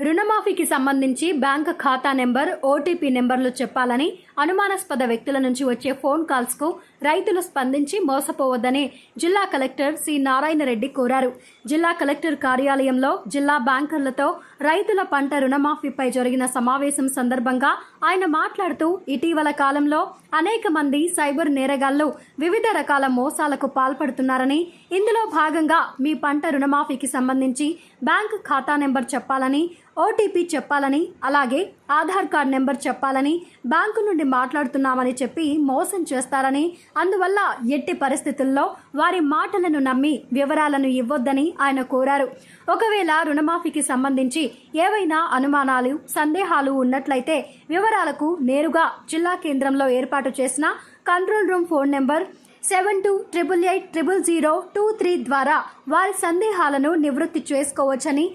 రుణమాఫీకి సంబంధించి బ్యాంక్ ఖాతా నెంబర్, ఓటీపీ నెంబర్లు చెప్పాలని అనుమానాస్పద వ్యక్తుల నుంచి వచ్చే ఫోన్ కాల్స్కు రైతులు స్పందించి మోసపోవద్దని జిల్లా కలెక్టర్ సి నారాయణరెడ్డి కోరారు. జిల్లా కలెక్టర్ కార్యాలయంలో జిల్లా బ్యాంకర్లతో రైతుల పంట రుణమాఫీపై జరిగిన సమావేశం సందర్భంగా ఆయన మాట్లాడుతూ, ఇటీవల కాలంలో అనేక మంది సైబర్ నేరగాళ్లు వివిధ రకాల మోసాలకు పాల్పడుతున్నారని, ఇందులో భాగంగా మీ పంట రుణమాఫీకి సంబంధించి బ్యాంక్ ఖాతా నెంబర్ చెప్పాలని, ఓటీపీ చెప్పాలని, అలాగే ఆధార్ కార్డ్ నెంబర్ చెప్పాలని బ్యాంకు నుండి మాట్లాడుతున్నామని చెప్పి మోసం చేస్తారని, అందువల్ల ఎట్టి పరిస్థితుల్లో వారి మాటలను నమ్మి వివరాలను ఇవ్వొద్దని ఆయన కోరారు. ఒకవేళ రుణమాఫీకి సంబంధించి ఏవైనా అనుమానాలు, సందేహాలు ఉన్నట్లయితే వివరాలకు నేరుగా జిల్లా కేంద్రంలో ఏర్పాటు చేసిన కంట్రోల్ రూమ్ ఫోన్ నెంబర్ 7288800023 ద్వారా వారి సందేహాలను నివృత్తి చేసుకోవచ్చని,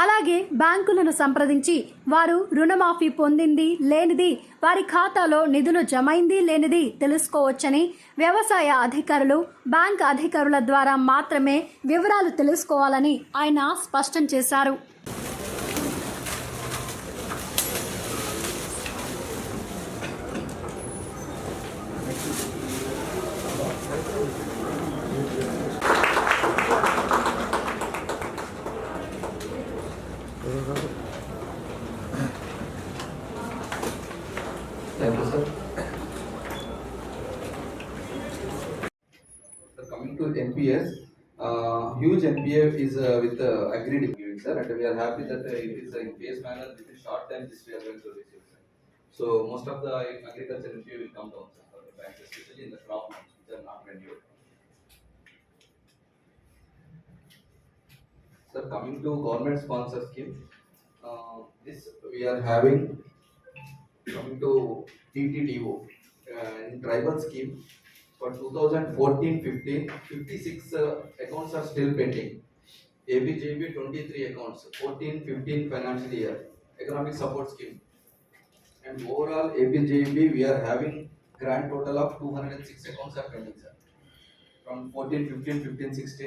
అలాగే బ్యాంకులను సంప్రదించి వారు రుణమాఫీ పొందింది లేనిది, వారి ఖాతాలో నిధులు జమైంది లేనిది తెలుసుకోవచ్చని, వ్యవసాయ అధికారులు, బ్యాంక్ అధికారుల ద్వారా మాత్రమే వివరాలు తెలుసుకోవాలని ఆయన స్పష్టం చేశారు. Thank you, sir. So coming to NPS, huge NPA is with agreed agreement, sir, and we are happy that it is in phase manner within short time this we are going to receive, sir. So most of the agriculture NPA will come down, sir, for the banks, especially in the crop loans which are not renewed. Sir, coming to government sponsor scheme, this we are having. Coming to TTDO, in tribal scheme for 2014-15, 56 accounts are still pending. ABJB 23 accounts, 14-15 financial year, economic support scheme. And overall ABJB we are having grand total of 206 accounts are pending, sir. From 14-15, 15-16.